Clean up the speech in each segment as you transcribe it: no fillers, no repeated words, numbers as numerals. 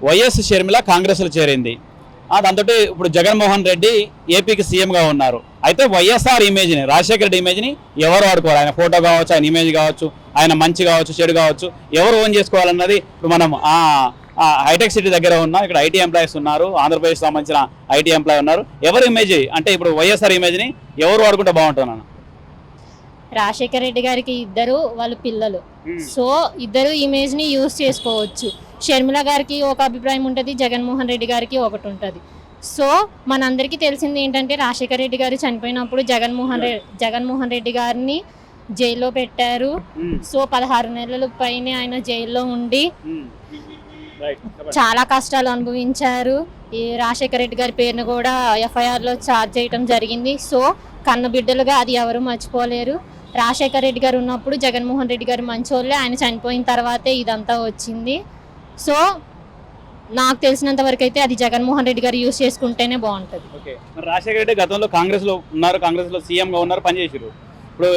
YS Sharmila కాంగ్రెస్లో చేరింది. దాంతో ఇప్పుడు జగన్మోహన్ రెడ్డి ఏపీకి సీఎంగా ఉన్నారు. అయితే వైఎస్ఆర్ ఇమేజ్ని, రాజశేఖర రెడ్డి ఇమేజ్ని ఎవరు వాడుకోవాలి? ఆయన ఫోటో కావచ్చు, ఆయన ఇమేజ్ కావచ్చు, ఆయన మంచి కావచ్చు, చెడు కావచ్చు, ఎవరు ఓన్ చేసుకోవాలన్నది ఇప్పుడు మనం హైటెక్ సిటీ దగ్గర ఉన్నాం. ఇక్కడ ఐటీ ఎంప్లాయీస్ ఉన్నారు, ఆంధ్రప్రదేశ్ సంబంధించిన ఐటీ ఎంప్లాయీ ఉన్నారు. ఎవరు ఇమేజ్ అంటే ఇప్పుడు వైఎస్ఆర్ ఇమేజ్ని ఎవరు వాడుకుంటే బాగుంటున్నాను? రాజశేఖర రెడ్డి గారికి ఇద్దరు వాళ్ళ పిల్లలు, సో ఇద్దరు ఇమేజ్ ని యూజ్ చేసుకోవచ్చు. షర్మిల గారికి ఒక అభిప్రాయం ఉంటుంది, జగన్మోహన్ రెడ్డి గారికి ఒకటి ఉంటుంది. సో మనందరికీ తెలిసింది ఏంటంటే రాజశేఖర రెడ్డి గారు చనిపోయినప్పుడు జగన్మోహన్ రెడ్డి గారిని జైల్లో పెట్టారు. సో 16 నెలల పైనే ఆయన జైల్లో ఉండి చాలా కష్టాలు అనుభవించారు. ఈ రాజశేఖర రెడ్డి గారి పేరును కూడా ఎఫ్ఐఆర్లో ఛార్జ్ చేయడం జరిగింది. సో కన్న బిడ్డలుగా అది ఎవరు మర్చిపోలేరు. రాజశేఖర రెడ్డి గారు ఉన్నప్పుడు జగన్మోహన్ రెడ్డి గారు మంచోళ్ళే, ఆయన చనిపోయిన తర్వాతే ఇదంతా వచ్చింది. సో నాకు తెలిసినంత వరకు అయితే అది జగన్మోహన్ రెడ్డి గారు యూజ్ చేసుకుంటేనే బాగుంటుంది. రాజశేఖర రెడ్డి గతంలో కాంగ్రెస్లో ఉన్నారు, కాంగ్రెస్లో సీఎంగా ఉన్నారు, పనిచేసారు.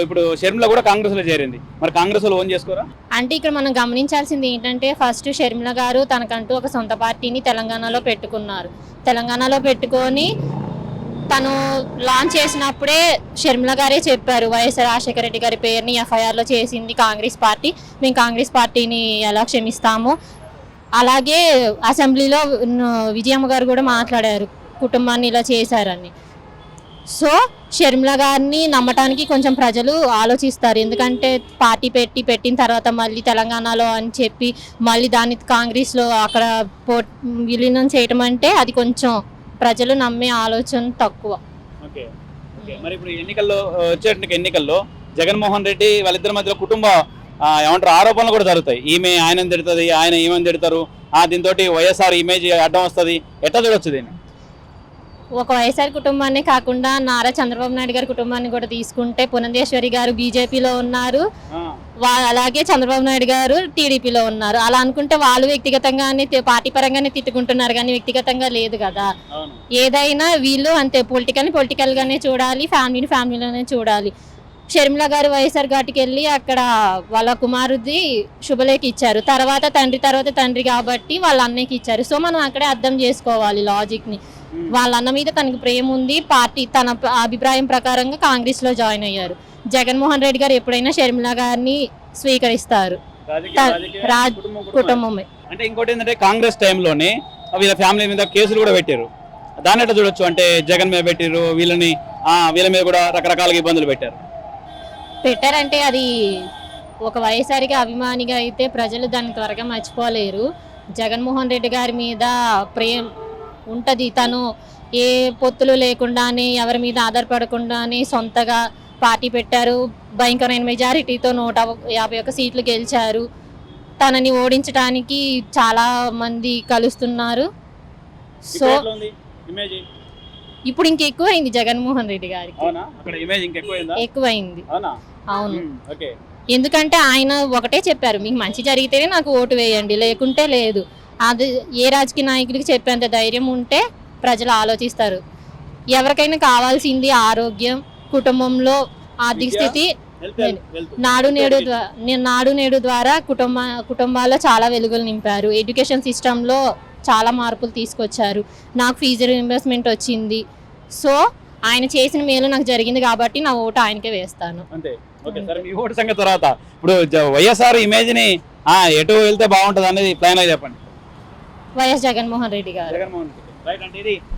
ఇప్పుడు షర్మిల కూడా కాంగ్రెస్లో చేరింది. మరి కాంగ్రెస్లో ఓన్ చేసుకోరా? అంటే ఇక్కడ మనం గమనించాల్సింది ఏంటంటే ఫస్ట్ షర్మిల గారు తనకంటూ ఒక సొంత పార్టీని తెలంగాణలో పెట్టుకున్నారు. తెలంగాణలో పెట్టుకొని తను లాంచ్ చేసినప్పుడే షర్మిల గారే చెప్పారు, వైఎస్ రాజశేఖర రెడ్డి గారి పేరుని ఎఫ్ఐఆర్లో చేసింది కాంగ్రెస్ పార్టీ, మేము కాంగ్రెస్ పార్టీని ఎలా క్షమిస్తాము. అలాగే అసెంబ్లీలో విజయమ్మ గారు కూడా మాట్లాడారు కుటుంబాన్ని ఇలా చేశారని. సో షర్మిల గారిని నమ్మటానికి కొంచెం ప్రజలు ఆలోచిస్తారు. ఎందుకంటే పార్టీ పెట్టిన తర్వాత మళ్ళీ తెలంగాణలో అని చెప్పి మళ్ళీ దాన్ని కాంగ్రెస్లో అక్కడ విలీనం చేయటం అంటే అది కొంచెం ప్రజలు నమ్మే ఆలోచన తక్కువ. మరి ఇప్పుడు ఎన్నికల్లో జగన్మోహన్ రెడ్డి వాళ్ళిద్దరి మధ్యలో కుటుంబ ఏమంటారు ఆరోపణలు కూడా జరుగుతాయి. ఈమె ఆయనని తిడుతుంది, ఆయన ఈమెను తిడతారు. దీంతో వైఎస్ఆర్ ఇమేజ్ అడ్డం వస్తుంది. ఎట్లా చూడొచ్చు దీన్ని? ఒక వైఎస్ఆర్ కుటుంబాన్ని కాకుండా నారా చంద్రబాబు నాయుడు గారి కుటుంబాన్ని కూడా తీసుకుంటే పురంధేశ్వరి గారు బీజేపీలో ఉన్నారు, అలాగే చంద్రబాబు నాయుడు గారు టీడీపీలో ఉన్నారు. అలా అనుకుంటే వాళ్ళు వ్యక్తిగతంగానే పార్టీ పరంగానే తిట్టుకుంటున్నారు కానీ వ్యక్తిగతంగా లేదు కదా. ఏదైనా వీళ్ళు అంతే పొలిటికల్ గానే చూడాలి, ఫ్యామిలీలోనే చూడాలి. షర్మిల గారు వైఎస్ఆర్ ఘాట్కి వెళ్ళి అక్కడ వాళ్ళ కుమారుది శుభలేఖ ఇచ్చారు. తర్వాత తండ్రి కాబట్టి వాళ్ళ అన్నయ్యకి ఇచ్చారు. సో మనం అక్కడే అర్థం చేసుకోవాలి లాజిక్ ని. వాళ్ళ అన్న మీద తనకు ప్రేమ ఉంది, పార్టీ తన అభిప్రాయం ప్రకారంగా కాంగ్రెస్ లో జాయిన్ అయ్యారు. జగన్మోహన్ రెడ్డి గారు ఎప్పుడైనా షర్మిల గారిని స్వీకరిస్తారు, కుటుంబమే. అంటే ఇంకోటి ఏంటంటే కాంగ్రెస్ టైంలోనే వీళ్ళ ఫ్యామిలీ మీద కేసులు కూడా పెట్టారు. దాన్ని ఎట్లా చూడొచ్చు? అంటే జగన్ మీద పెట్టారు, వీళ్ళ మీద కూడా రకరకాలుగా ఇబ్బందులు పెట్టారంటే అది ఒక వైఎస్ఆర్కి అభిమానిగా అయితే ప్రజలు దాన్ని త్వరగా మర్చిపోలేరు. జగన్మోహన్ రెడ్డి గారి మీద ప్రేమ ఉంటుంది. తను ఏ పొత్తులు లేకుండానే ఎవరి మీద ఆధారపడకుండానే సొంతగా పార్టీ పెట్టారు. భయంకరమైన మెజారిటీతో 151 సీట్లు గెలిచారు. తనని ఓడించడానికి చాలా మంది కలుస్తున్నారు. సో ఇప్పుడు ఇంకెక్కువైంది జగన్మోహన్ రెడ్డి గారికి, ఎక్కువైంది. అవును, ఎందుకంటే ఆయన ఒకటే చెప్పారు, మీకు మంచి జరిగితేనే నాకు ఓటు వేయండి, లేకుంటే లేదు. అది ఏ రాజకీయ నాయకుడికి చెప్పేంత ధైర్యం ఉంటే ప్రజలు ఆలోచిస్తారు. ఎవరికైనా కావాల్సింది ఆరోగ్యం, కుటుంబంలో ఆర్థిక స్థితి. నాడు నేడు ద్వారా కుటుంబాల్లో చాలా వెలుగులు నింపారు. ఎడ్యుకేషన్ సిస్టంలో చాలా మార్పులు తీసుకొచ్చారు. నాకు ఫీజు రీయింబర్స్మెంట్ వచ్చింది. సో ఆయన చేసిన మేలు నాకు జరిగింది కాబట్టి నా ఓటు ఆయనకే వేస్తాను. తర్వాత ఇప్పుడు వైఎస్ఆర్ ఇమేజ్ ని ఎటు వెళ్తే బాగుంటుంది అనేది ప్లాన్ చెప్పండి. వైఎస్ జగన్మోహన్ రెడ్డి గారు.